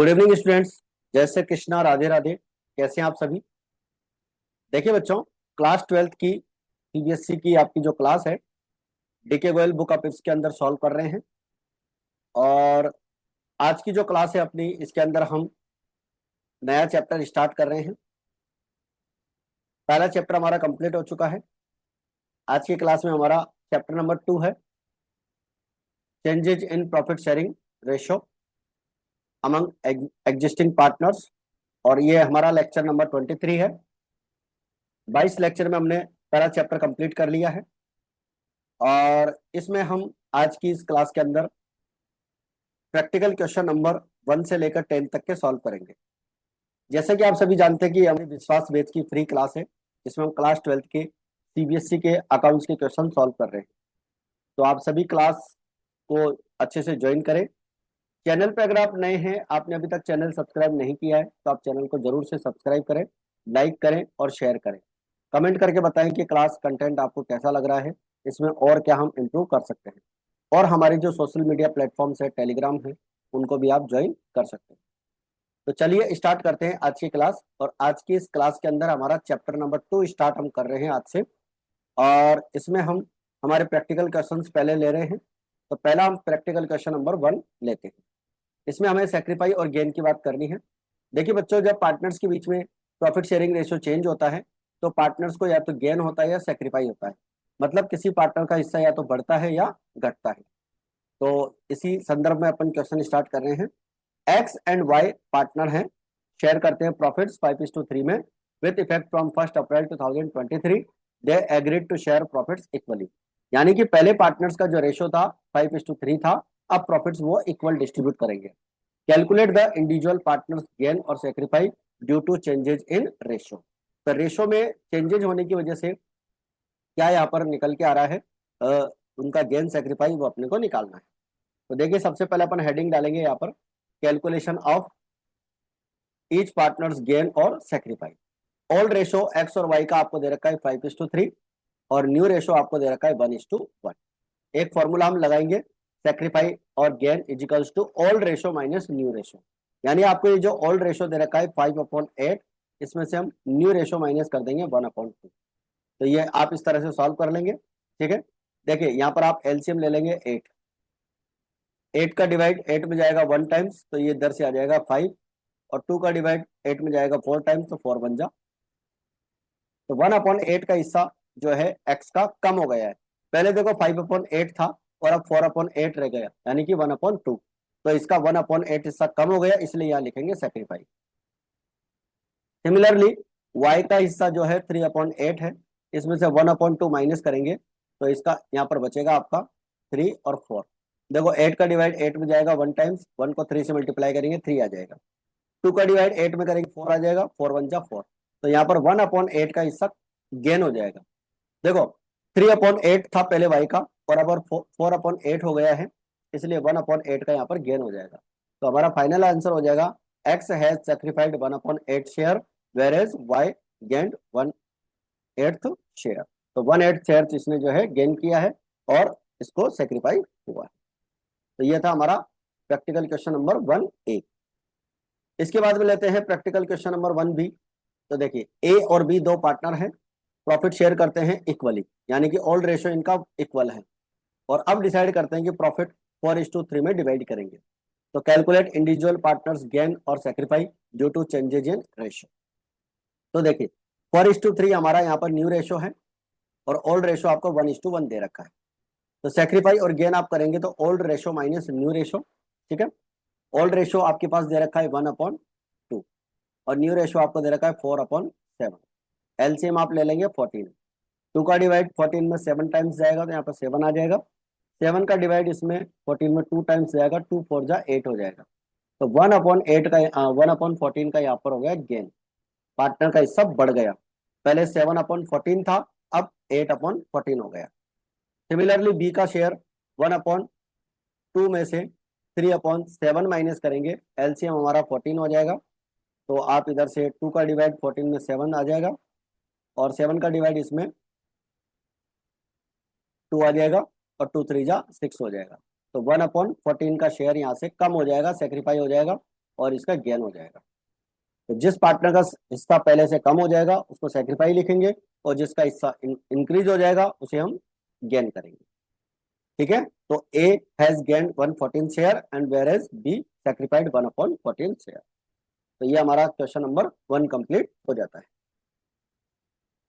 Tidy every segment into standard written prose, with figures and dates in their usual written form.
Good evening students. जय श्री कृष्णा, राधे राधे। कैसे हैं आप सभी? देखिए बच्चों, क्लास 12th की सीबीएसई की आपकी जो क्लास है डीके गोयल बुक आप इसके अंदर सॉल्व कर रहे हैं। और आज की जो क्लास है अपनी, इसके अंदर हम नया चैप्टर स्टार्ट कर रहे हैं। पहला चैप्टर हमारा कंप्लीट हो चुका है। आज की क्लास में हमारा चैप्टर नंबर 2 है, changes in profit sharing ratio among existing partners. और ये हमारा लेक्चर नंबर 23 है। 22 लेक्चर में हमने पहला चैप्टर कंप्लीट कर लिया है। और इसमें हम आज की इस क्लास के अंदर प्रैक्टिकल क्वेश्चन नंबर 1 से लेकर 10 तक के सॉल्व करेंगे। जैसे कि आप सभी जानते हैं कि हमारी विश्वास बेच की फ्री क्लास है। इसमें हम क्लास 12th के सीबीएसई के अकाउंट्स के क्वेश्चन सॉल्व कर रहे हैं। तो आप सभी क्लास को अच्छे से ज्वाइन करें। चैनल पे अगर आप नए हैं, आपने अभी तक चैनल सब्सक्राइब नहीं किया है, तो आप चैनल को जरूर से सब्सक्राइब करें, लाइक करें और शेयर करें। कमेंट करके बताएं कि क्लास कंटेंट आपको कैसा लग रहा है, इसमें और क्या हम इम्प्रूव कर सकते हैं। और हमारे जो सोशल मीडिया प्लेटफॉर्म्स है, टेलीग्राम है, उनको भी आप ज्वाइन कर सकते हैं। तो चलिए स्टार्ट करते हैं आज की क्लास। और आज की इस क्लास के अंदर हमारा चैप्टर नंबर 2 स्टार्ट हम कर रहे हैं आज से। और इसमें हम हमारे प्रैक्टिकल क्वेश्चंस पहले ले रहे हैं। तो पहला हम प्रैक्टिकल क्वेश्चन नंबर 1 लेते हैं। इसमें हमें सेक्रीफाई और गेन की बात करनी है। देखिए बच्चों, जब पार्टनर्स के बीच में प्रॉफिट शेयरिंग रेशियो चेंज होता है तो पार्टनर्स को या तो गेन होता है या सेक्रीफाई होता है। मतलब किसी पार्टनर का हिस्सा या तो बढ़ता है या घटता है। तो इसी संदर्भ में अपन क्वेश्चन स्टार्ट कर रहे हैं। एक्स एंड वाई पार्टनर हैं, शेयर करते हैं प्रॉफिट्स 5:3 में। With effect from 1 April 2023 they agreed to share profits equally. यानी कि पहले पार्टनर्स का जो रेशो था 5:3 था, अब प्रॉफिट्स वो इक्वल डिस्ट्रीब्यूट करेंगे। Calculate the individual partners gain और sacrifice due to changes in ratio. तो रेशो में चेंजेज होने की वजह से क्या यहाँ पर निकल के आ रहा है, उनका गेन सेक्रीफाई वो अपने को निकालना है। तो देखिए, सबसे पहले अपन हेडिंग डालेंगे यहाँ पर, calculation of each partners gain और सेक्रीफाई। ओल्ड रेशो एक्स और वाई का आपको दे रखा है 5:3 और न्यू रेशो आपको दे रखा है 1:1। एक फॉर्मूला हम लगाएंगे, सेक्रीफाई और gain equals to old ratio minus new ratio. यानी आपको ये जो ओल्ड रेशो दे रखा है 5/8, इसमें से हम न्यू रेशो माइनस कर देंगे 1/2। तो ये आप इस तरह से सॉल्व कर लेंगे। ठीक है, देखिए यहाँ पर आप एलसीएम ले लेंगे 8। 8 का डिवाइड 8 में जाएगा 1 टाइम्स, तो ये इधर से आ जाएगा 5। और 2 का डिवाइड 8 में जाएगा 4 टाइम्स, तो 4 बन जा। तो 1/8 का हिस्सा जो है एक्स का कम हो गया है। पहले देखो 5/8 था और अब 4/8 रह गया, यानी कि 1/2। तो इसका 1/8 हिस्सा कम हो गया, इसलिए यहाँ लिखेंगे सेक्रीफाई। सिमिलरली y का हिस्सा जो है 3/8 है, इसमें से 1/2 माइनस करेंगे तो इसका यहाँ पर बचेगा आपका 3 और 4। देखो 8 का डिवाइड 8 में जाएगा 1 टाइम्स, 1 को 3 से मल्टीप्लाई करेंगे 3 आ जाएगा। 2 का डिवाइड 8 में करेंगे 4 आ जाएगा, 4 1 जा 4। तो यहाँ पर 1/8 का हिस्सा गेन हो जाएगा। देखो 3/8 था पहले y का, और अब 4/8 हो गया है, इसलिए 1/8 का यहाँ पर गेन हो जाएगा। तो हमारा फाइनल आंसर हो जाएगा x has sacrificed 1/8 share whereas y gained 1/8 share. तो 1/8 शेयर इसने जो है गेन किया है और इसको सेक्रीफाई हुआ है। तो ये था हमारा प्रैक्टिकल क्वेश्चन नंबर 1A। इसके बाद में लेते हैं प्रैक्टिकल क्वेश्चन नंबर 1B। तो देखिए, ए और बी दो पार्टनर हैं, प्रॉफिट शेयर करते हैं इक्वली, यानी कि ओल्ड रेशो इनका इक्वल है। और अब डिसाइड करते हैं कि प्रॉफिट 4:3 में डिवाइड करेंगे। तो कैलकुलेट इंडिविजुअल पार्टनर्स गेन और sacrifice due to changes in ratio. तो देखिए 4:3 हमारा यहाँ पर न्यू रेशो है और ओल्ड रेशो आपको 1:1 दे रखा है। तो सेक्रीफाई और गेन आप करेंगे तो old ratio minus new ratio. ठीक है, ओल्ड रेशो आपके पास दे रखा है 1/2 और न्यू रेशो आपको दे रखा है 4/7। एलसीएम आप ले लेंगे 14। 2 का डिवाइड 14 में 7 टाइम्स जाएगा, तो यहाँ पर 7 आ जाएगा। 7 का डिवाइड इसमें 14 में 2 टाइम्स जाएगा, 2 4 जा 8 हो जाएगा। तो 1/8 का 1/14 का यहाँ पर हो गया गेन, पार्टनर का हिस्सा बढ़ गया। पहले 7/14 था, अब 8/14 हो गया। सिमिलरली बी का शेयर 1/2 में से 3/7 माइनस करेंगे, एलसीएम हमारा 14 हो जाएगा। तो आप इधर से 2 का डिवाइड 14 में 7 आ जाएगा और 7 का डिवाइड इसमें 2 आ जाएगा और 2 3 जा 6 हो जाएगा। तो 1/14 का शेयर यहाँ से कम हो जाएगा, सेक्रीफाई हो जाएगा और इसका गेन हो जाएगा। तो जिस पार्टनर का हिस्सा पहले से कम हो जाएगा उसको सेक्रीफाई लिखेंगे, और जिसका हिस्सा इंक्रीज हो जाएगा उसे हम गेन करेंगे। ठीक है, तो A has gain 114 share and whereas B sacrificed 1/14 share. तो ये हमारा क्वेश्चन नंबर 1 कंप्लीट हो जाता है।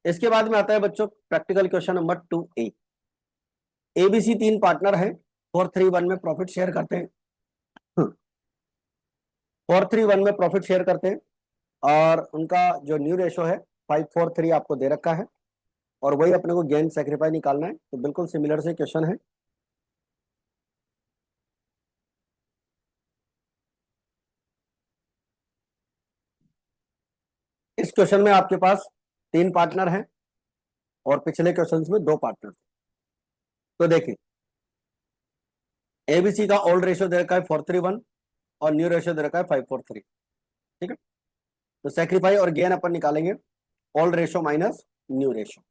इसके बाद में आता है बच्चों practical question number 2A। ABC 3 partner हैं, 431 में प्रॉफिट शेयर करते हैं। 431 में प्रॉफिट शेयर करते हैं, और उनका जो न्यू रेशो है 543 आपको दे रखा है, और वही अपने को गेन सेक्रीफाई निकालना है। तो बिल्कुल सिमिलर से क्वेश्चन है। इस क्वेश्चन में आपके पास 3 पार्टनर हैं और पिछले क्वेश्चंस में 2 पार्टनर। तो देखिए एबीसी का ओल्ड रेशियो दे रखा है 431 और न्यू रेशियो दे रखा है 543। ठीक है, तो सेक्रीफाई और गेन अपन निकालेंगे old ratio minus new ratio.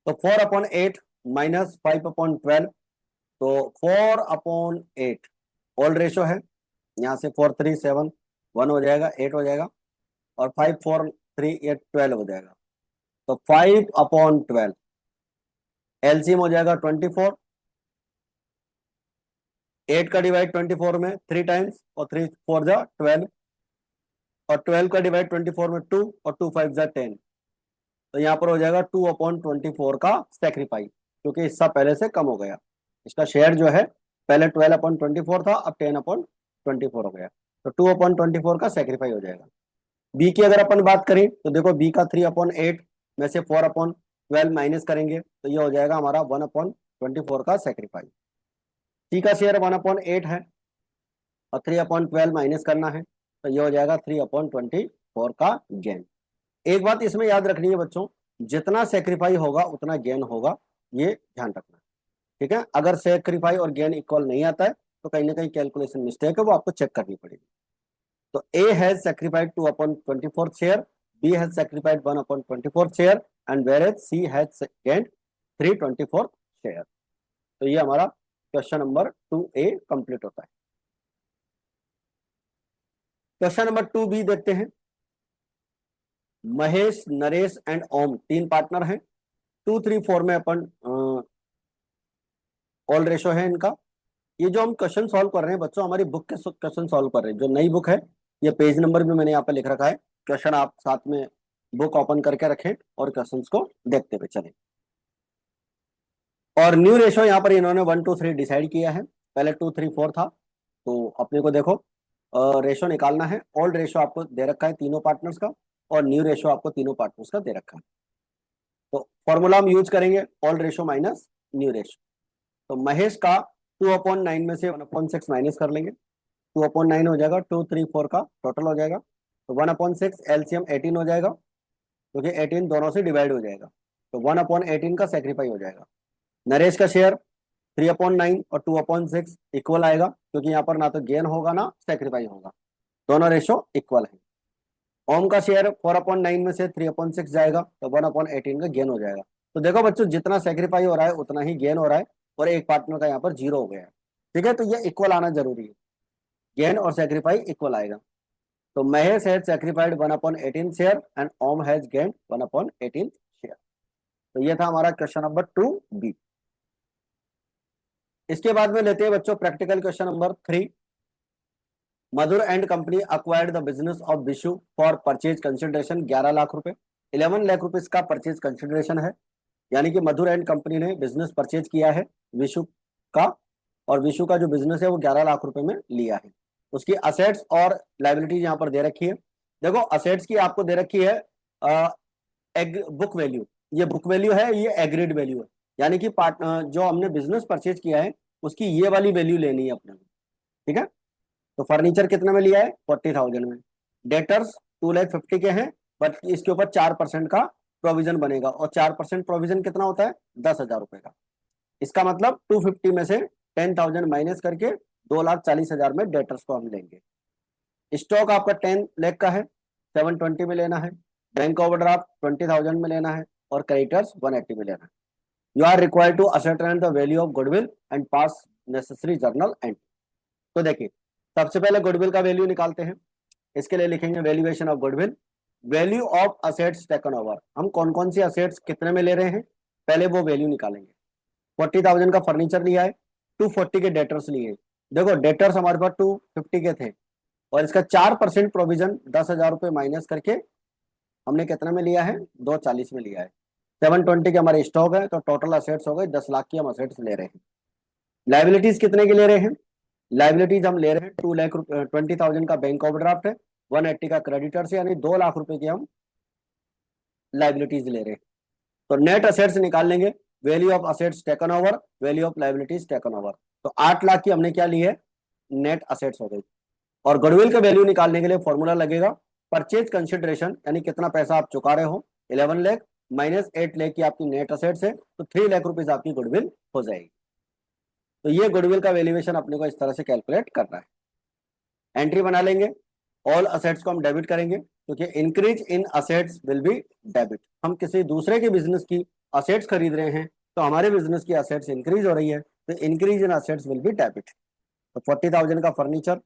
तो 4/8 माइनस 5/12, तो 4/8 ओल्ड रेशियो है, यहाँ से 437 1 हो जाएगा, 8 हो जाएगा, और 543 ये 12 हो जाएगा। तो 5/12 एलसीएम हो जाएगा 24। 8 का डिवाइड 24 में 3 टाइम्स, और 3 4 जा 12, और 12 का डिवाइड 24 में 2, और 2 5 जा 10। तो यहाँ पर हो जाएगा 2/24 का सेक्रीफाई, क्योंकि हिस्सा पहले से कम हो गया। इसका शेयर जो है पहले 12/24 था, अब 10/24 हो गया। तो 2/24 का सेक्रीफाई हो जाएगा। बी की अगर अपन बात करें तो देखो बी का 3/8 में से 4/12 माइनस करेंगे, तो ये हो जाएगा हमारा 1/24 का सेक्रीफाई। सी का शेयर 1/8 है, और 3/12 माइनस करना है, तो ये हो जाएगा 3/24 का गेन। एक बात इसमें याद रखनी है बच्चों, जितना सेक्रीफाई होगा उतना गेन होगा, ये ध्यान रखना। ठीक है, अगर सेक्रीफाई और गेन इक्वल नहीं आता है तो कहीं ना कहीं कैलकुलेशन मिस्टेक है, वो आपको चेक करनी पड़ेगी। तो A has sacrificed 2/24 share, B has sacrificed 1/24 share, and whereas C has gained 3/24 share. तो ये हमारा क्वेश्चन नंबर 2A कंप्लीट होता है। क्वेश्चन नंबर 2B देखते हैं। महेश, नरेश एंड ओम 3 पार्टनर हैं। 2 3 4 में अपन ऑल रेशो है इनका। ये जो हम क्वेश्चन सॉल्व कर रहे हैं बच्चों, हमारी बुक के क्वेश्चन सॉल्व कर रहे हैं। जो नई बुक है, ये पेज नंबर भी मैंने यहाँ पे लिख रखा है। क्वेश्चन आप साथ में बुक ओपन करके रखें और क्वेश्चंस को देखते हुए चलें। और न्यू रेशो यहाँ पर इन्होंने 1 2 3 डिसाइड किया है। पहले 2 3 4 था, तो अपने को देखो रेशो निकालना है। ओल्ड रेशो आपको दे रखा है तीनों पार्टनर्स का, और न्यू रेशो आपको तीनों पार्टनर्स का दे रखा है। तो फॉर्मूला हम यूज करेंगे old ratio minus new ratio. तो महेश का 2/9 में से 1/6 माइनस कर लेंगे, 2/9 हो जाएगा। 2 3 4 का टोटल हो जाएगा, तो 1/6 एलसीएम 18 हो जाएगा, क्योंकि 18 दोनों से डिवाइड हो जाएगा, तो 1/18 का सेक्रीफाई हो जाएगा। नरेश का शेयर 3/9 और 2/6 इक्वल आएगा, क्योंकि यहाँ पर ना तो गेन होगा ना सेक्रीफाई होगा, दोनों रेशो इक्वल है। ओम का शेयर 4/9 में से 3/6 जाएगा, तो 1/18 का गेन हो जाएगा। तो देखो बच्चों, जितना सेक्रीफाई हो रहा है उतना ही गेन हो रहा है, और एक पार्टनर का यहाँ पर 0 हो गया है। ठीक है, तो ये इक्वल आना जरूरी है, गेन और सेक्रीफाई इक्वल आएगा। तो Mahesh has sacrificed 1/18 share and Om has gained 1/18 share. तो ये था हमारा क्वेश्चन नंबर 2B। इसके बाद में लेते हैं बच्चों practical question number 3। Madhur and company acquired the business of Vishu for purchase consideration 11 lakh रुपए। 11 लाख रुपए इसका परचेज कंसिडरेशन है, यानी कि मधुर एंड कंपनी ने बिजनेस परचेज किया है विशु का, और विशु का जो बिजनेस है वो 11 लाख रुपए में लिया है। उसकी असेट्स और लाइबिलिटीज यहाँ पर दे रखी है। देखो असेट्स की आपको दे रखी है बुक वैल्यू, ये बुक वैल्यू है, ये एग्रीड वैल्यू है, यानी कि जो हमने बिजनेस परचेज किया है उसकी ये वाली वैल्यू लेनी है अपने को। ठीक है, तो फर्नीचर कितने में लिया है 40,000 में। डेटर्स 2,50,000 के हैं, बट इसके ऊपर 4% का प्रोविजन बनेगा, और 4% प्रोविजन कितना होता है 10,000 रुपए का। इसका मतलब 250 में से 10,000 माइनस करके 2,40,000 में डेटर्स को हम लेंगे। स्टॉक आपका 10 लाख का है, 720 में लेना है। बैंक ओवरड्राफ्ट 20,000 में लेना है, और क्रेडिटर्स 180 में लेना है। You are required to ascertain the value of goodwill and pass necessary journal entry. तो देखिए सबसे पहले गुडविल का वैल्यू निकालते हैं। इसके लिए लिखेंगे valuation of goodwill, value of assets taken over. हम कौन कौन सी असेट्स कितने में ले रहे हैं, पहले वो वैल्यू निकालेंगे। 40,000 का फर्नीचर लिया है, 240 के डेटर्स लिए हैं। देखो डेटर्स हमारे पास 250 के थे, और इसका 4% प्रोविजन 10,000 रुपये माइनस करके हमने कितने में लिया है, 240 में लिया है। 720 के हमारे स्टॉक है, तो टोटल असेट्स हो गए 10 लाख की हम असेट्स ले रहे हैं। लाइबिलिटीज कितने की ले रहे हैं, लाइबिलिटीज हम ले रहे हैं 20,000 का बैंक ओवरड्राफ्ट है, 180 का क्रेडिटर से, यानी 2 लाख रुपए की हम लाइबिलिटीज ले रहे हैं। तो नेट असेट्स निकाल लेंगे, value of assets taken over, value of liabilities taken over. तो 8 लाख की हमने क्या ली है, नेट असेट्स हो गई। और गुडविल का वैल्यू निकालने के लिए फॉर्मूला लगेगा परचेज कंसिडरेशन, यानी कितना पैसा आप चुका रहे हो, 11 लाख माइनस 8 लाख की आपकी नेट असेट्स है, तो 3 लाख रुपीज आपकी गुडविल हो जाएगी। तो ये गुडविल का वैल्यूएशन अपने को इस तरह से कैलकुलेट करना है। एंट्री बना लेंगे, ऑल असेट्स को हम डेबिट करेंगे, क्योंकि increase in assets will be debit. हम किसी दूसरे के बिजनेस की असेट्स खरीद रहे हैं, तो हमारे बिजनेस की असेट्स इंक्रीज हो रही है, तो increase in assets will be debit. तो 40,000 का फर्नीचर,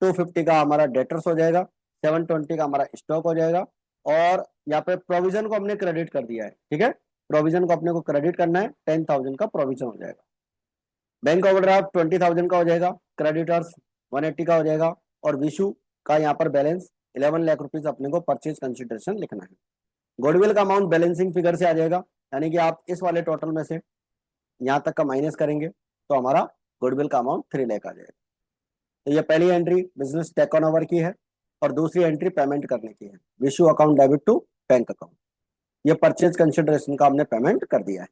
250 का हमारा डेटर्स हो जाएगा, 720 का हमारा स्टॉक हो जाएगा, और यहाँ पे प्रोविजन को हमने क्रेडिट कर दिया है, ठीक है। प्रोविजन को अपने को क्रेडिट करना है, 10,000 का प्रोविजन हो जाएगा। बैंक ओवरड्राफ्ट 20,000 का हो जाएगा, क्रेडिटर्स 180 का हो जाएगा, और विशु का यहाँ पर बैलेंस 11 लाख रुपीज अपने को परचेज कंसिडरेशन लिखना है। गुडविल का अमाउंट बैलेंसिंग फिगर से आ जाएगा, यानी कि आप इस वाले टोटल में से यहाँ तक का माइनस करेंगे, तो हमारा गुडविल का अमाउंट 3 लाख आ जाएगा। तो ये पहली एंट्री बिजनेस टेकन ओवर की है, और दूसरी एंट्री पेमेंट करने की है, Vishu account debit to bank account. ये परचेज कंसिडरेशन का हमने पेमेंट कर दिया है।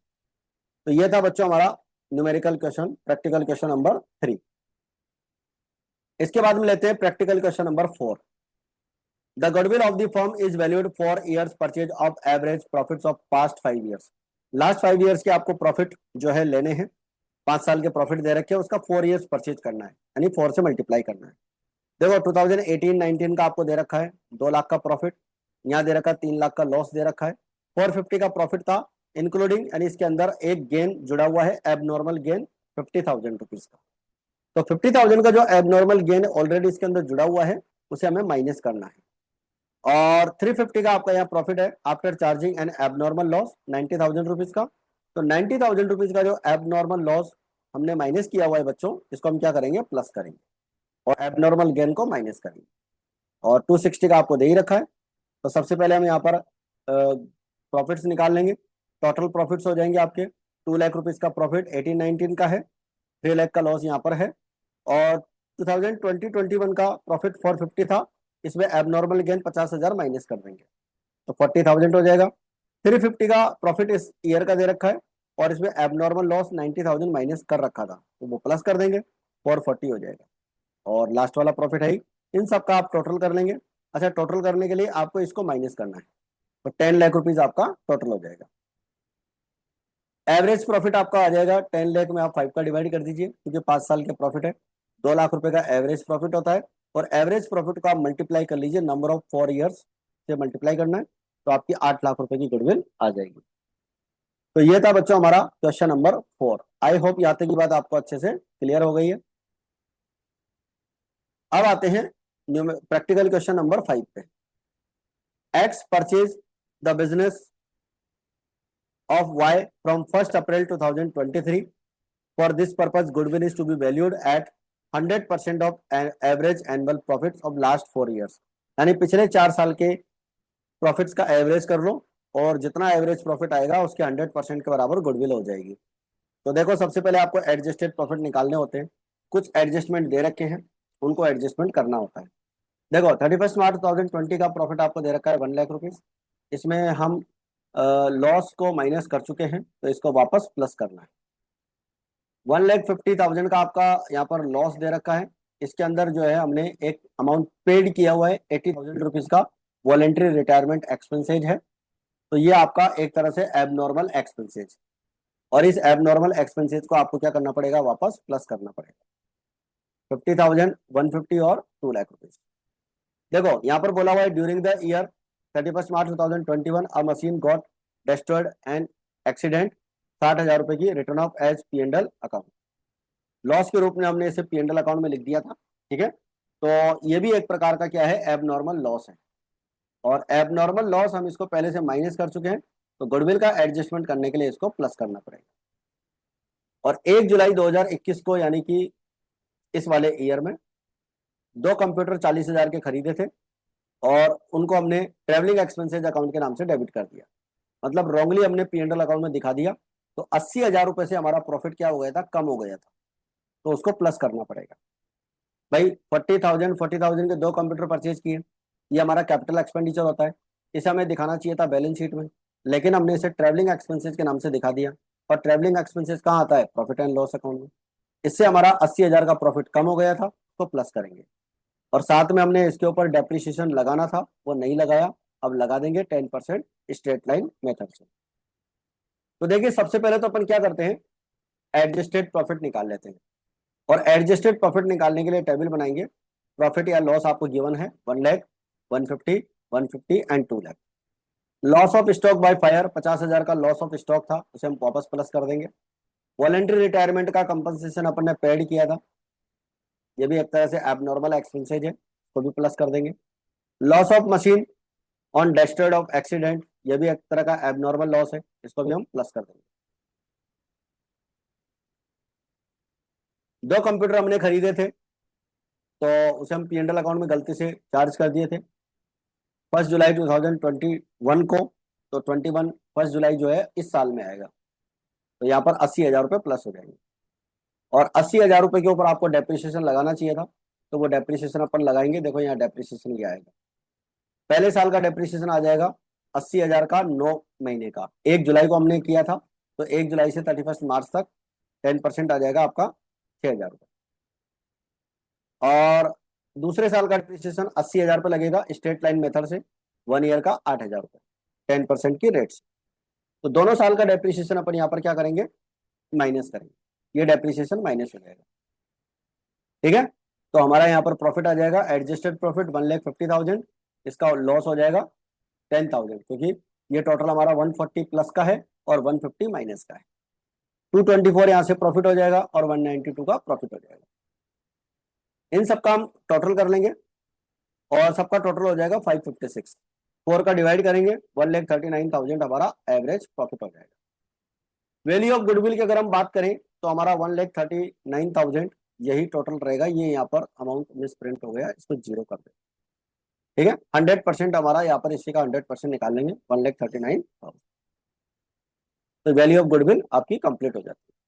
तो ये था बच्चों हमारा numerical question, practical question number 3। इसके बाद में लेते हैं practical question number 4। The goodwill of the firm is valued for years purchase of average profits of past 5 years. Last 5 years के आपको प्रॉफिट जो है लेने हैं, 5 साल के प्रॉफिट दे रखे हैं, उसका 4 ईयर्स परचेज करना है, यानी 4 से मल्टीप्लाई करना है। देखो 2018-19 का आपको दे रखा है 2 लाख का प्रॉफिट, यहाँ दे रखा है 3 लाख का लॉस दे रखा है, 450 का प्रॉफिट था इंक्लूडिंग, यानी इसके अंदर एक गेन जुड़ा हुआ है, एबनॉर्मल गेन 50,000 रुपीज का। तो 50,000 का जो एबनॉर्मल गेन ऑलरेडी इसके अंदर जुड़ा हुआ है, उसे हमें माइनस करना है। और 350 का आपका यहाँ प्रॉफिट है after charging N abnormal loss 90,000 rupees का। तो 90,000 रुपीज का जो एबनॉर्मल लॉस हमने माइनस किया हुआ है बच्चों, इसको हम क्या करेंगे, प्लस करेंगे, और एबनॉर्मल गेन को माइनस करेंगे। और 260 का आपको दे ही रखा है, तो सबसे पहले हम यहाँ पर प्रॉफिट्स निकाल लेंगे। टोटल प्रॉफिट्स हो जाएंगे आपके 2 लाख रुपीज का प्रॉफिट 18-19 का है, 3 लाख का लॉस यहाँ पर है, और 2020-21 का प्रॉफिट 450 था, इसमें एबनॉर्मल गेन 50,000 माइनस कर देंगे, तो 40,000 हो जाएगा। 350 का प्रॉफिट इस ईयर का दे रखा है, और इसमें एबनॉर्मल लॉस 90,000 माइनस कर रखा था, तो वो प्लस कर देंगे, 440 हो जाएगा। और लास्ट वाला प्रॉफिट है, इन सब का आप टोटल कर लेंगे। अच्छा, टोटल करने के लिए आपको इसको माइनस करना है, तो 10 लाख रुपीज आपका टोटल हो जाएगा। एवरेज प्रॉफिट आपका आ जाएगा 10 लाख में आप 5 का डिवाइड कर दीजिए, क्योंकि 5 साल के प्रॉफिट है, 2 लाख रुपए का एवरेज प्रॉफिट होता है, और एवरेज प्रॉफिट को आप मल्टीप्लाई कर लीजिए, नंबर ऑफ 4 ईयर्स से मल्टीप्लाई करना है, तो आपकी 8 लाख रुपए की गुडविल आ जाएगी। तो ये था बच्चों हमारा क्वेश्चन नंबर 4। आई होप यहाँ तक की बात आपको अच्छे से क्लियर हो गई है। अब आते हैं प्रैक्टिकल क्वेश्चन नंबर 5 पे। X purchase the business of Y from 1st April 2023. For this purpose, goodwill is to be valued at 100% of average annual profits of last 4 years. यानी पिछले 4 साल के प्रॉफिट्स का एवरेज कर लो, और जितना एवरेज प्रॉफिट आएगा उसके 100% के बराबर गुडविल हो जाएगी। तो देखो सबसे पहले आपको एडजस्टेड प्रॉफिट निकालने होते हैं, कुछ एडजस्टमेंट दे रखे हैं, उनको एडजस्टमेंट करना होता है। देखो 31 मार्च 2020 का प्रॉफिट आपको दे रखा है 1 लाख रुपीज, इसमें हम लॉस को माइनस कर चुके हैं, तो इसको वापस प्लस करना है। 1,50,000 का आपका यहाँ पर लॉस दे रखा है, इसके अंदर जो है हमने एक अमाउंट पेड किया हुआ है 80,000 रुपीज का, वॉलेंट्री रिटायरमेंट एक्सपेंसेज है, तो ये आपका एक तरह से एबनॉर्मल एक्सपेंसेज, और इस एबनॉर्मल एक्सपेंसेज को आपको क्या करना पड़ेगा, वापस प्लस करना पड़ेगा। 50,000, 150 और 2 लाख रुपीज। देखो यहाँ पर बोला हुआ है during the year 31 March 2021 a machine got destroyed and accident, 60,000 रुपए की return of as P&L account. Loss के रूप में हमने इसे P&L अकाउंट में लिख दिया था, ठीक है। तो ये भी एक प्रकार का क्या है, एबनॉर्मल लॉस है। और एबनॉर्मल लॉस हम इसको पहले से माइनस कर चुके हैं, तो गुडविल का एडजस्टमेंट करने के लिए इसको प्लस करना पड़ेगा। और 1 जुलाई 2021 को यानी कि इस वाले ईयर में 2 कंप्यूटर 40,000 के खरीदे थे और उनको हमने ट्रेवलिंग एक्सपेंसेज अकाउंट के नाम से डेबिट कर दिया, मतलब रॉन्गली हमने P&L अकाउंट में दिखा दिया। तो 80,000 रुपए से हमारा प्रॉफिट क्या हो गया था, कम हो गया था, तो उसको प्लस करना पड़ेगा। भाई 40,000 के 2 कंप्यूटर परचेज किए, ये हमारा कैपिटल एक्सपेंडिचर होता है, इसे हमें दिखाना चाहिए था बैलेंस शीट में, लेकिन हमने इसे ट्रैवलिंग एक्सपेंसेस के नाम से दिखा दिया। और ट्रैवलिंग एक्सपेंसेस कहाँ आता है, प्रॉफिट एंड लॉस अकाउंट में। इससे हमारा 80,000 का प्रॉफिट कम हो गया था, तो प्लस करेंगे। और साथ में हमने इसके ऊपर डेप्रिसिएशन लगाना था, वो नहीं लगाया, अब लगा देंगे 10% स्ट्रेट लाइन मेथड से। तो देखिए सबसे पहले तो अपन क्या करते हैं, एडजस्टेड प्रॉफिट निकाल लेते हैं। और एडजस्टेड प्रॉफिट निकालने के लिए टेबल बनाएंगे। प्रॉफिट या लॉस आपको गिवन है 1 lakh, 150, 150 and 2 lakh. Loss of stock by fire 50,000 का लॉस ऑफ स्टॉक था, उसे हम वापस प्लस कर देंगे। वॉलंटरी रिटायरमेंट का कंपनसेशन अपन ने पेड किया था, ये भी एक तरह से एबनॉर्मल एक्सपेंसेज है, तो भी प्लस कर देंगे। Loss of machine on destroyed of accident, ये भी एक तरह का एबनॉर्मल लॉस है, इसको भी हम प्लस कर देंगे। 2 कंप्यूटर हमने खरीदे थे, तो उसे हम P&L अकाउंट में गलती से चार्ज कर दिए थे 1 जुलाई 2021 को। तो 1 जुलाई जो है इस साल में आएगा, तो यहाँ पर 80,000 रुपये प्लस हो जाएंगे। और 80,000 रुपये के ऊपर आपको डेप्रिसिएशन लगाना चाहिए था, तो वो डेप्रिसिएशन अपन लगाएंगे। देखो यहाँ डेप्रिसिएशन क्या आएगा, पहले साल का डेप्रिसिएशन आ जाएगा 80,000 का 9 महीने का। 1 जुलाई को हमने किया था, तो 1 जुलाई से 31 मार्च तक 10% आ जाएगा आपका 6,000 रुपये। और दूसरे साल का डेप्रिसिएशन 80,000 रुपये लगेगा स्ट्रेट लाइन मेथड से, 1 ईयर का 8,000 रुपये 10% की रेट से। तो दोनों साल का डेप्रिसिएशन अपन यहाँ पर क्या करेंगे, माइनस करेंगे, ये डेप्रिसिएशन माइनस हो जाएगा। ठीक है, तो हमारा यहाँ पर प्रॉफिट आ जाएगा एडजस्टेड प्रॉफिट 1,50,000, इसका लॉस हो जाएगा 10,000, क्योंकि ये टोटल हमारा 140 प्लस का है और 150 माइनस का है। 224 यहाँ से प्रॉफिट हो जाएगा और 192 का प्रॉफिट हो जाएगा। इन सबका हम टोटल कर लेंगे और सबका टोटल हो जाएगा 556। 4 का डिवाइड करेंगे, 1,39,000 हमारा एवरेज प्रॉफिट हो जाएगा। वैल्यू ऑफ गुडविल की अगर हम बात करें तो हमारा 1,39,000 यही टोटल रहेगा। ये यहाँ पर अमाउंट मिस प्रिंट हो गया, इसको जीरो कर दें। ठीक है, 100% हमारा यहाँ पर इसी का 100% निकाल लेंगे, 1,39,000। तो वैल्यू ऑफ गुडविल आपकी कंप्लीट हो जाती है।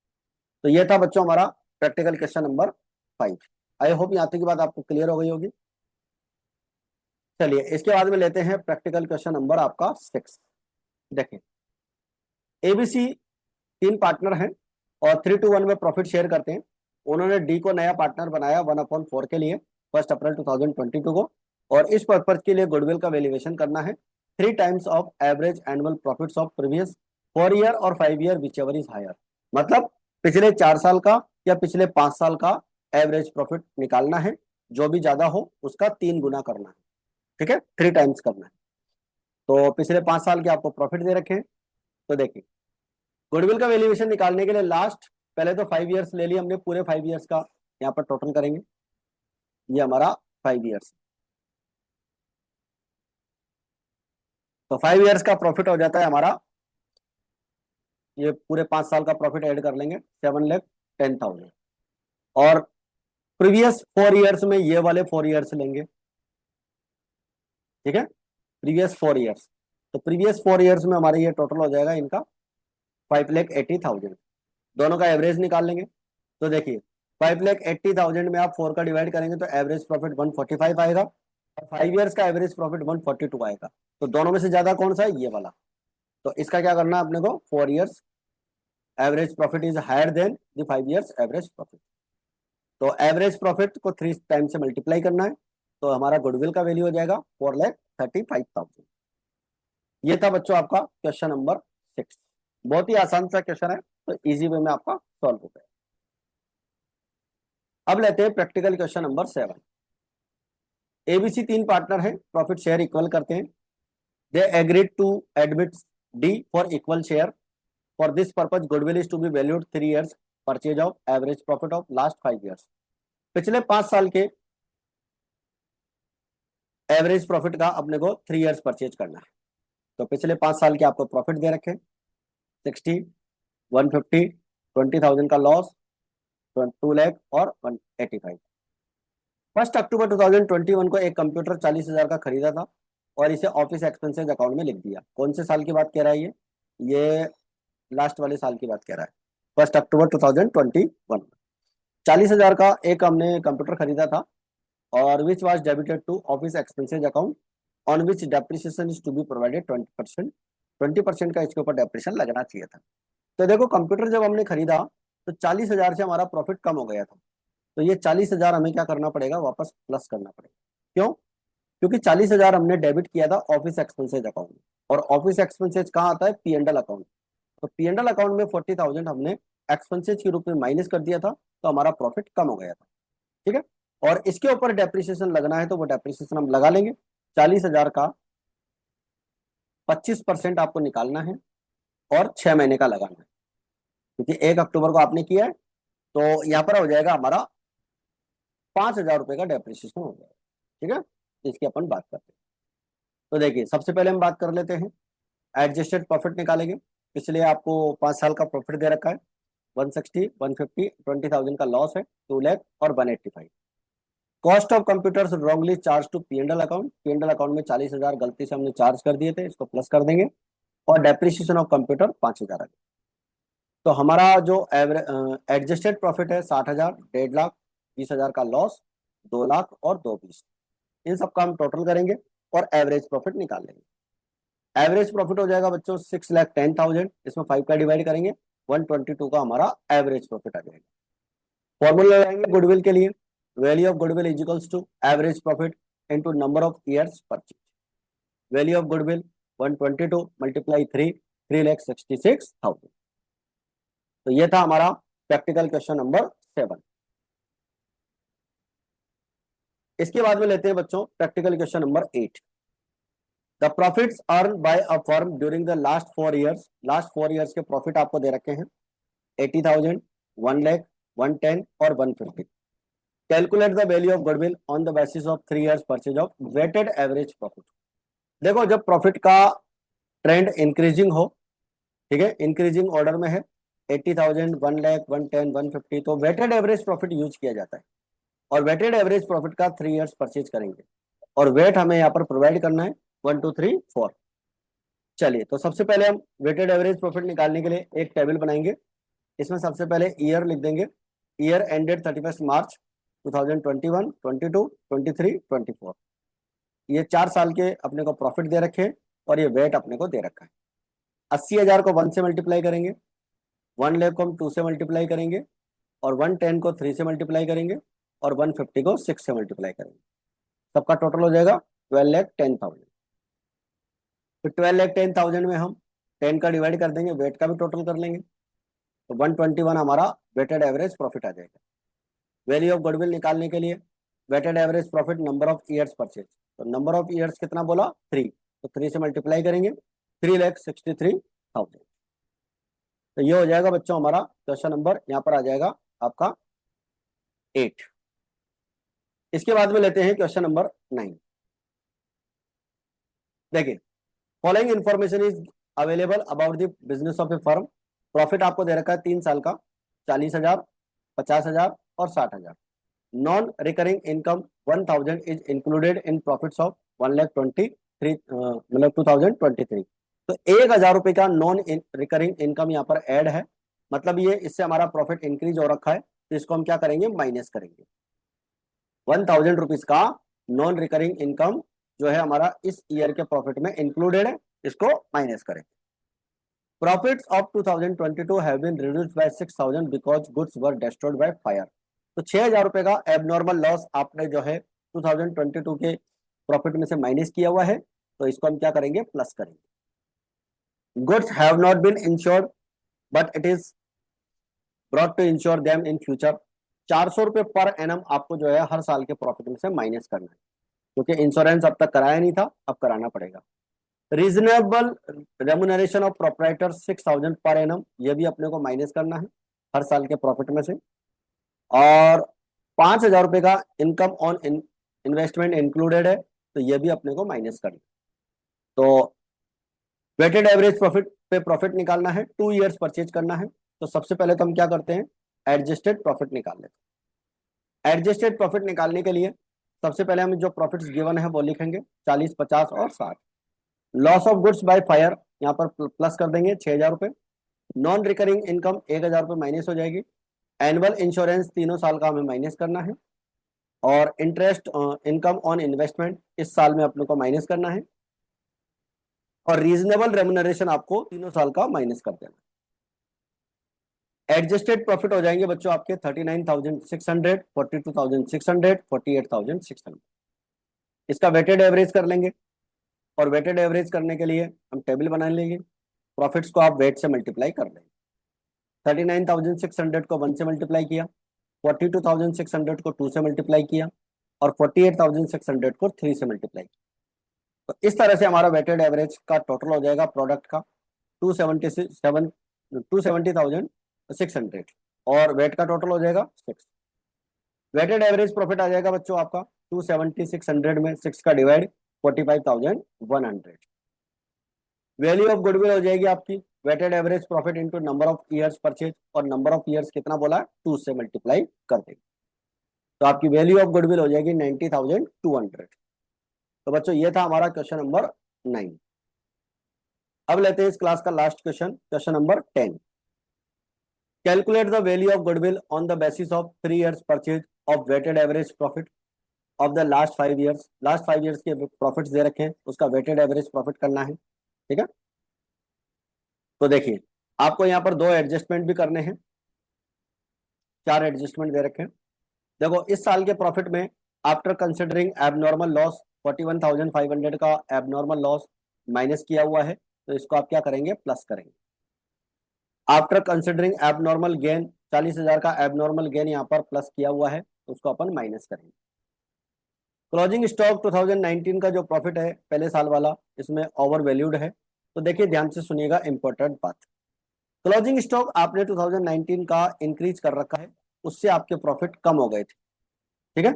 तो ये था बच्चों हमारा practical question number 5। I hope यहाँ तक की बात आपको क्लियर हो गई होगी। चलिए इसके बाद में लेते हैं प्रैक्टिकल क्वेश्चन नंबर आपका 6। देखें, एबीसी 3 पार्टनर हैं और 3:1 में प्रॉफिट शेयर करते हैं। उन्होंने डी को नया पार्टनर बनाया 1/4 के लिए 1 अप्रैल 2022 को, और इस पर्पज के लिए गुडविल का वैल्यूएशन करना है 3 times of average annual profits of previous 4 year और 5 year whichever is higher. मतलब पिछले 4 साल का या पिछले 5 साल का एवरेज प्रॉफिट निकालना है, जो भी ज्यादा हो उसका 3 गुना करना है। ठीक है, 3 टाइम्स करना है। तो पिछले 5 साल के आपको प्रॉफिट दे रखे हैं। तो देखिए गुडविल का वैल्यूएशन निकालने के लिए लास्ट पहले तो 5 ईयर्स ले लिया हमने, पूरे 5 ईयर्स का यहाँ पर टोटल करेंगे। ये हमारा 5 ईयर्स, तो 5 ईयर्स का प्रॉफिट हो जाता है हमारा, ये पूरे 5 साल का प्रॉफिट ऐड कर लेंगे 7,10,000। और प्रीवियस 4 ईयर्स में ये वाले 4 ईयर्स लेंगे। ठीक है, प्रीवियस 4 ईयर्स, तो प्रीवियस 4 ईयर्स में हमारे ये टोटल हो जाएगा इनका 5,80,000। दोनों का एवरेज निकाल लेंगे। तो देखिए 5,80,000 में आप 4 का डिवाइड करेंगे तो एवरेज प्रॉफिट 145 आएगा, और 5 ईयर्स का एवरेज प्रॉफिट 142 आएगा। तो दोनों में से ज्यादा कौन सा है, ये वाला। तो इसका क्या करना है अपने को, 4 years average profit is higher than the 5 years average profit. तो एवरेज प्रॉफिट को 3 टाइम से मल्टीप्लाई करना है, तो हमारा गुडविल का वैल्यू हो जाएगा 4,35,000। ये था बच्चों आपका क्वेश्चन नंबर 6। बहुत ही आसान सा क्वेश्चन है, तो इजी वे में आपका सॉल्व हो गया। अब लेते हैं practical question number 7। ABC 3 partner है, प्रॉफिट शेयर इक्वल करते हैं। They agreed to admit D for equal share. For this purpose goodwill is to be valued 3 years purchase of average profit of last 5 years. पिछले 5 साल के average profit का अपने को 3 years purchase करना है। तो पिछले 5 साल के आपको प्रॉफिट दे रखे 60, 150, 20,000 का लॉस, 2 लाख और 185। 1 अक्टूबर 2021 को एक कंप्यूटर 40,000 का खरीदा था और इसे ऑफिस एक्सपेंसेस अकाउंट में लिख दिया। कौन से साल की बात कह रहा है ये लास्ट वाले साल की बात कह रहा है। 1 अक्टूबर 2021 40,000 का एक हमने कंप्यूटर खरीदा था और which was debited to office expenses account on which depreciation is to be provided 20%। 20% का इसके ऊपर डेप्रिसिएशन लगना चाहिए था। तो देखो कंप्यूटर जब हमने खरीदा तो 40,000 से हमारा प्रॉफिट कम हो गया था, तो ये 40,000 हमें क्या करना पड़ेगा, वापस प्लस करना पड़ेगा। क्यों? क्योंकि 40,000 हमने डेबिट किया था ऑफिस एक्सपेंसेज अकाउंट में, और ऑफिस एक्सपेंसेज कहाँ आता है, P&L अकाउंट। तो P&L अकाउंट में 40,000 हमने एक्सपेंसेज के रूप में माइनस कर दिया था, तो हमारा प्रॉफिट कम हो गया था। ठीक है, और इसके ऊपर डेप्रिसिएशन लगना है तो वो डेप्रिसिएशन हम लगा लेंगे। 40,000 का 25% आपको निकालना है और 6 महीने का लगाना है, क्योंकि 1 अक्टूबर को आपने किया है, तो यहाँ पर हो जाएगा हमारा 5,000 रुपये का डेप्रिसिएशन हो जाएगा। ठीक है, इसकी अपन बात करते हैं। तो देखिए सबसे पहले हम बात कर लेते हैं, एडजस्टेड प्रॉफिट निकालेंगे। इसलिए आपको 5 साल का प्रॉफिट दे रखा है, 160, 150, 20,000 का लॉस है, 2 लाख और 185। Cost of computers wrongly charge to P&L account. P&L account में 40,000 गलती से हमने चार्ज कर दिए थे, इसको प्लस कर देंगे। और डेप्रिसिएशन ऑफ कंप्यूटर 5,000 आ गया। तो हमारा जो एडजस्टेड प्रॉफिट है 60,000, 1.5 लाख, 20,000 का लॉस, 2 लाख और 220। इन सबका हम टोटल करेंगे और एवरेज प्रॉफिट निकाल लेंगे। एवरेज प्रॉफिट हो जाएगा बच्चों 6,10,000, इसमें 5 का डिवाइड करेंगे, 122 का हमारा एवरेज प्रॉफिट आ जाएगा। फॉर्मूला लगाएंगे गुडविल के लिए, value of goodwill is equals to average profit into number of years purchase. Value of goodwill 122 multiply 3, 3,66,000। तो ये था हमारा प्रैक्टिकल क्वेश्चन नंबर 7। इसके बाद में लेते हैं बच्चों practical question number 8। The profits earn by a firm during the last 4 years. Last 4 years के प्रॉफिट आपको दे रखे हैं 80,000, 1 लाख, 110 और 150। Calculate the value of goodwill on the basis of 3 years purchase of weighted average profit. देखो जब profit का trend increasing हो, ठीक है, इंक्रीजिंग ऑर्डर में है, 80,000, 1 लाख, 110, 150, तो वेटेड एवरेज प्रॉफिट यूज किया जाता है। और वेटेड एवरेज प्रॉफिट का 3 ईयर्स परचेज करेंगे, और वेट हमें यहाँ पर प्रोवाइड करना है 1, 2, 3, 4। चलिए तो सबसे पहले हम वेटेड एवरेज प्रॉफिट निकालने के लिए एक टेबल बनाएंगे। इसमें सबसे पहले ईयर लिख देंगे, ईयर एंडेड 31 मार्च 2021, 22, 23, 24। ये 4 साल के अपने को प्रॉफिट दे रखे हैं और ये वेट अपने को दे रखा है। 80,000 को 1 से मल्टीप्लाई करेंगे, 1 लाख को हम 2 से मल्टीप्लाई करेंगे, और 110 को 3 से मल्टीप्लाई करेंगे, और 150 को 6 से मल्टीप्लाई करेंगे। सबका टोटल हो जाएगा 12,10,000। तो 12,10,000 में हम 10 का डिवाइड कर देंगे, वेट का भी टोटल कर लेंगे, तो 121 हमारा वेटेड एवरेज प्रॉफिट आ जाएगा। वैल्यू ऑफ गुडविल निकालने के लिए weighted average profit number of years purchase, तो नंबर ऑफ ईयर्स कितना बोला 3, तो 3 से मल्टीप्लाई करेंगे, 3,63,000। तो ये हो जाएगा बच्चों हमारा क्वेश्चन नंबर, यहाँ पर आ जाएगा आपका 8। इसके बाद में लेते हैं क्वेश्चन नंबर 9। देखिए following information is available about the business of A firm. Profit आपको दे रखा है 3 साल का, 40,000, 50,000 और 60,000। Non recurring income 1,000 is included in profits of 1,23,000 मतलब 2023। तो 1,000 रुपए का नॉन रिकरिंग इनकम यहाँ पर ऐड है, मतलब ये इससे हमारा प्रॉफिट इंक्रीज हो रखा है, तो इसको हम क्या करेंगे, माइनस करेंगे। 1,000 रुपीज का नॉन रिकरिंग इनकम जो है हमारा इस ईयर के प्रॉफिट में इंक्लूडेड है, इसको माइनस करेंगे। Profits of 2022 have been reduced by 6,000 because goods were destroyed by fire. तो 6,000 रुपए का एबनॉर्मल लॉस आपने जो है 2022 के प्रॉफिट में से माइनस किया हुआ है, तो इसको हम क्या करेंगे, प्लस करेंगे। Goods have not been insured but it is brought to insure them in future. 400 रुपए पर एनम आपको जो है हर साल के प्रॉफिट में से माइनस करना है, क्योंकि इंश्योरेंस अब तक कराया नहीं था, अब कराना पड़ेगा। Reasonable remuneration of proprietor 6,000 per annum, ये भी अपने को माइनस करना है हर साल के प्रॉफिट में से। और 5,000 रुपए का इनकम ऑन इन्वेस्टमेंट इंक्लूडेड है, तो ये भी अपने को माइनस करना। तो वेटेड एवरेज प्रॉफिट पे प्रॉफिट निकालना है, 2 ईयर्स परचेज करना है। तो सबसे पहले तो हम क्या करते हैं, एडजस्टेड प्रॉफिट निकाल लेते हैं। एडजस्टेड प्रॉफिट निकालने के लिए सबसे पहले हम जो प्रॉफिट्स गिवन है वो लिखेंगे, 40, 50 और 60। Loss of goods by fire यहाँ पर प्लस कर देंगे 6,000 रुपये। नॉन रिकरिंग इनकम 1,000 रुपये माइनस हो जाएगी। एनुअल इंश्योरेंस तीनों साल का हमें माइनस करना है। और इंटरेस्ट इनकम ऑन इन्वेस्टमेंट इस साल में अपने को माइनस करना है। और रीजनेबल रेम्युनरेशन आपको तीनों साल का माइनस कर देना। एडजस्टेड प्रॉफिट हो जाएंगे बच्चों आपके 39,600, 42,600, 48,600। इसका वेटेड एवरेज कर लेंगे। और वेटेड एवरेज करने के लिए हम टेबल बना लेंगे। प्रॉफिट्स को आप वेट से मल्टीप्लाई कर लेंगे। 39,600 को 1 से मल्टीप्लाई किया, 42,600 को 2 से मल्टीप्लाई किया, और 48,600 को 3 से मल्टीप्लाई किया। तो इस तरह से हमारा वेटेड एवरेज का टोटल हो जाएगा प्रोडक्ट का 270,600, और वेट का टोटल हो जाएगा 6। वेटेड एवरेज प्रॉफिट आ जाएगा बच्चों आपका 270,600 में 6 का डिवाइड 45,100। वैल्यू ऑफ गुडविल हो जाएगी आपकी weighted average profit into number of years purchase, और नंबर ऑफ ईयर्स कितना बोला, 2 से मल्टीप्लाई कर देंगे। तो आपकी वैल्यू ऑफ गुडविल हो जाएगी 90,200। तो बच्चों ये था हमारा क्वेश्चन नंबर 9। अब लेते हैं इस क्लास का last question, question number 10। Calculate the value of goodwill on the basis of 3 years purchase of weighted average profit of the last 5 years. Last 5 years के प्रॉफिट्स दे रखे हैं, उसका वेटेड एवरेज प्रॉफिट करना है। ठीक है, तो देखिए आपको यहाँ पर 2 एडजस्टमेंट भी करने हैं, 4 एडजस्टमेंट दे रखे हैं। देखो इस साल के प्रॉफिट में आफ्टर कंसिडरिंग एबनॉर्मल लॉस 41,500 का एबनॉर्मल लॉस माइनस किया हुआ है, तो इसको आप क्या करेंगे, प्लस करेंगे। आफ्टर कंसिडरिंग एबनॉर्मल गेन 40,000 का एबनॉर्मल गेन यहाँ पर प्लस किया हुआ है, तो उसको अपन माइनस करेंगे। क्लोजिंग स्टॉक 2019 का जो प्रॉफिट है पहले साल वाला, इसमें ओवर वैल्यूड है। तो देखिए ध्यान से सुनिएगा, इंपॉर्टेंट बात। क्लोजिंग स्टॉक आपने 2019 का इंक्रीज कर रखा है, उससे आपके प्रॉफिट कम हो गए थे। ठीक है,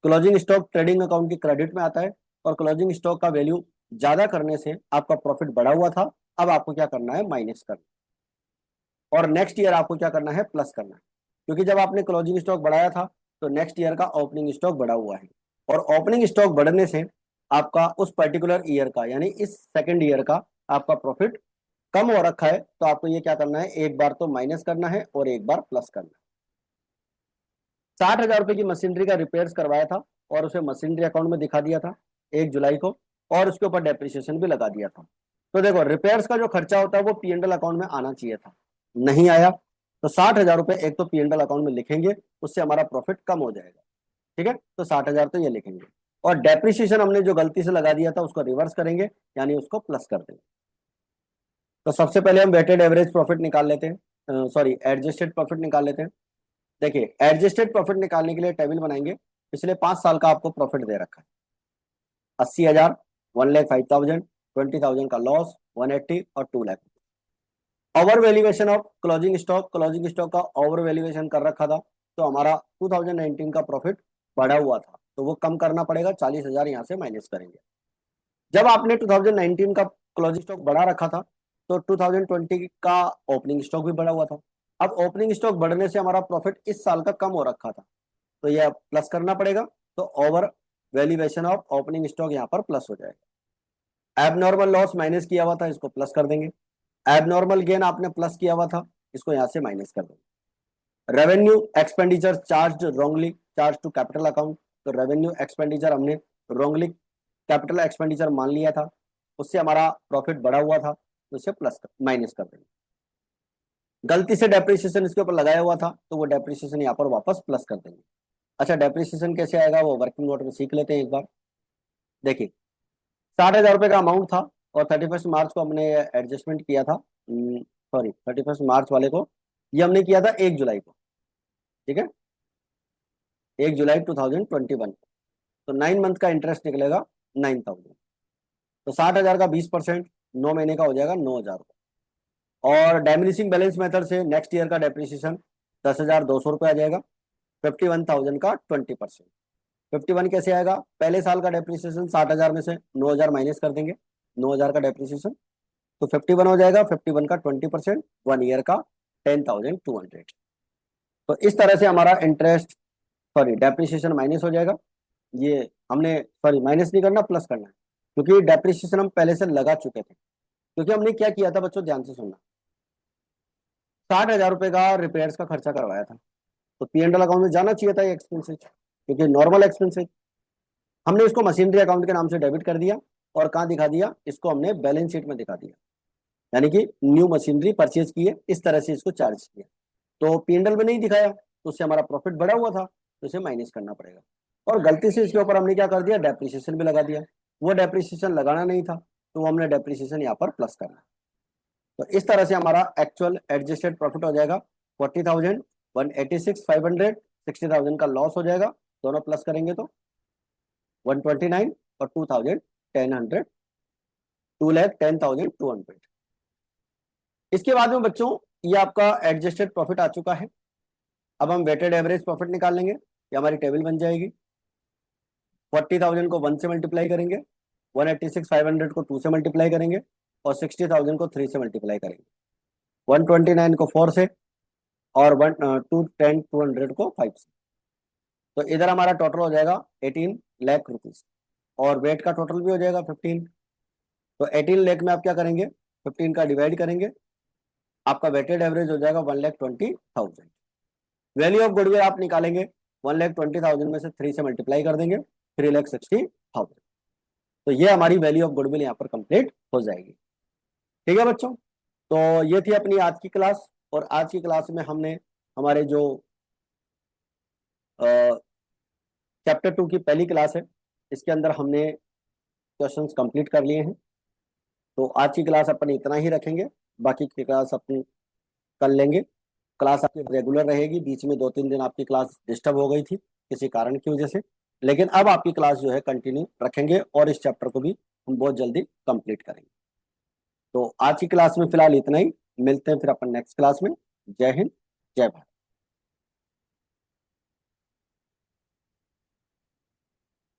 क्लोजिंग स्टॉक ट्रेडिंग अकाउंट की क्रेडिट में आता है, और क्लोजिंग स्टॉक का वैल्यू ज्यादा करने से आपका प्रॉफिट बढ़ा हुआ था। अब आपको क्या करना है, माइनस करना, और नेक्स्ट ईयर आपको क्या करना है, प्लस करना है। क्योंकि जब आपने क्लोजिंग स्टॉक बढ़ाया था तो नेक्स्ट ईयर का ओपनिंग स्टॉक बढ़ा हुआ है, और ओपनिंग स्टॉक बढ़ने से आपका उस पर्टिकुलर ईयर का, यानी इस सेकेंड ईयर का आपका प्रॉफिट कम हो रखा है। तो आपको ये क्या करना है, एक बार तो माइनस करना है और एक बार प्लस करना है। 60,000 रुपए की मशीनरी का रिपेयर्स करवाया था, और उसे मशीनरी अकाउंट में दिखा दिया था 1 जुलाई को, और उसके ऊपर डेप्रिसिएशन भी लगा दिया था। तो देखो रिपेयर्स का जो खर्चा होता है वो P&L अकाउंट में आना चाहिए था, नहीं आया। तो 60,000 रुपए एक तो P&L अकाउंट में लिखेंगे, उससे हमारा प्रॉफिट कम हो जाएगा। ठीक है, तो 60,000 तो ये लिखेंगे, और डेप्रिसिएशन हमने जो गलती से लगा दिया था उसको रिवर्स करेंगे, यानी उसको प्लस कर देंगे। तो सबसे पहले हम वेटेड एवरेज प्रॉफिट निकाल लेते हैं, सॉरी एडजस्टेड प्रॉफिट निकाल लेते हैं। देखिए एडजस्टेड प्रॉफिट निकालने के लिए टेबल बनाएंगे। पिछले 5 साल का आपको प्रॉफिट दे रखा है, 80,000, 1,05,000, 20,000 का लॉस, 180 और 2 lakh. Over valuation of closing stock, closing stock का ओवर वैल्यूएशन कर रखा था, तो हमारा 2019 का प्रॉफिट बढ़ा हुआ था, तो वो कम करना पड़ेगा, 40,000 यहाँ से माइनस करेंगे। जब आपने 2019 का क्लोजिंग स्टॉक बढ़ा रखा था, तो 2020 का ओपनिंग स्टॉक भी बढ़ा हुआ था। अब ओपनिंग स्टॉक बढ़ने से हमारा प्रॉफिट इस साल का कम हो रखा था, तो यह प्लस करना पड़ेगा। तो over valuation of opening stock यहाँ पर प्लस हो जाएगा। एबनॉर्मल लॉस माइनस किया हुआ था, इसको प्लस कर देंगे। एबनॉर्मल गेन आपने प्लस किया हुआ था, इसको यहाँ से माइनस कर देंगे। Revenue expenditure charge wrongly charge to capital account, तो रेवेन्यू एक्सपेंडिचर हमने रॉन्गली कैपिटल एक्सपेंडिचर मान लिया था, उससे हमारा प्रॉफिट बढ़ा हुआ था, तो इसे प्लस माइनस कर देंगे। गलती से डेप्रिसिएशन इसके ऊपर लगाया हुआ था, तो वो डेप्रिसिएशन यहाँ पर वापस प्लस कर देंगे। अच्छा डेप्रिसिएशन कैसे आएगा वो वर्किंग नोट में सीख लेते हैं एक बार। देखिए 60,000 रुपए का अमाउंट था, और 31 मार्च को हमने एडजस्टमेंट किया था, सॉरी 31 मार्च वाले को ये हमने किया था 1 जुलाई को। ठीक है, 1 जुलाई 2021 को, तो 9 मंथ का इंटरेस्ट निकलेगा 9,000। तो 60,000 का 20% 9 महीने का हो जाएगा 9,000 रुपये। और डायमिनिशिंग बैलेंस मेथड से नेक्स्ट ईयर का डेप्रिसिएशन 10,200 रुपये आ जाएगा। 51,000 का 20%, 51 कैसे आएगा? पहले साल का डेप्रिसिएशन 60,000 में से 9,000 माइनस कर देंगे, 9,000 का डेप्रिसिएशन, तो 51 हो जाएगा। 51 का 20%, 1 ईयर का 10,200। तो इस तरह से हमारा इंटरेस्ट, सॉरी डेप्रिसिएशन माइनस हो जाएगा। ये हमने, सॉरी माइनस नहीं करना, प्लस करना है, क्योंकि डेप्रिसिएशन हम पहले से लगा चुके थे। क्योंकि हमने क्या किया था बच्चों, ध्यान से सुनना, 60,000 रुपए का रिपेयर्स का खर्चा करवाया था, तो P&L अकाउंट में जाना चाहिए था ये एक्सपेंसेस, क्योंकि नॉर्मल एक्सपेंसेस। हमने इसको मशीनरी अकाउंट के नाम से डेबिट कर दिया, और कहाँ दिखा दिया इसको, हमने बैलेंस शीट में दिखा दिया, यानी कि न्यू मशीनरी परचेज की है, इस तरह से इसको चार्ज किया। तो P&L में नहीं दिखाया, तो उससे हमारा प्रॉफिट बढ़ा हुआ था, तो इसे माइनस करना पड़ेगा। और गलती से इसके ऊपर हमने क्या कर दिया, डेप्रिसिएशन भी लगा दिया। वो डेप्रिसिएशन लगाना नहीं था, तो वो हमने डेप्रिसिएशन यहाँ पर प्लस करना। तो इस तरह से हमारा एक्चुअल एडजस्टेड प्रॉफिट हो जाएगा 40,000, 186,500, 60,000 का लॉस हो जाएगा, दोनों प्लस करेंगे तो 129 और 2,10, 2,10,200। इसके बाद में बच्चों ये आपका एडजस्टेड प्रॉफिट आ चुका है। अब हम वेटेड एवरेज प्रॉफिट निकाल लेंगे, ये हमारी टेबल बन जाएगी। 40,000 को 1 से मल्टीप्लाई करेंगे, 186,500 को 2 से मल्टीप्लाई करेंगे, और 60,000 को 3 से मल्टीप्लाई करेंगे, 129 को 4 से, और 210,200 को 5 से। तो इधर हमारा टोटल हो जाएगा 18 लाख रुपीज, और वेट का टोटल भी हो जाएगा 15। तो 18 लाख में आप क्या करेंगे, 15 का डिवाइड करेंगे, आपका वेटेड एवरेज हो जाएगा 1,20,000। वैल्यू ऑफ गुडविल आप निकालेंगे, 1,20,000 में से 3 से मल्टीप्लाई कर देंगे, 3,60,000। तो ये हमारी वैल्यू ऑफ गुडविल यहाँ पर कंप्लीट हो जाएगी। ठीक है बच्चों, तो ये थी अपनी आज की क्लास। और आज की क्लास में हमने हमारे जो चैप्टर 2 की पहली क्लास है, इसके अंदर हमने क्वेश्चंस कंप्लीट कर लिए हैं। तो आज की क्लास अपन इतना ही रखेंगे, बाकी की क्लास अपन कर लेंगे। क्लास आपकी रेगुलर रहेगी, बीच में 2-3 दिन आपकी क्लास डिस्टर्ब हो गई थी किसी कारण की वजह से, लेकिन अब आपकी क्लास जो है कंटिन्यू रखेंगे, और इस चैप्टर को भी हम बहुत जल्दी कंप्लीट करेंगे। तो आज की क्लास में फिलहाल इतना ही, मिलते हैं फिर अपन नेक्स्ट क्लास में। जय हिंद, जय भारत।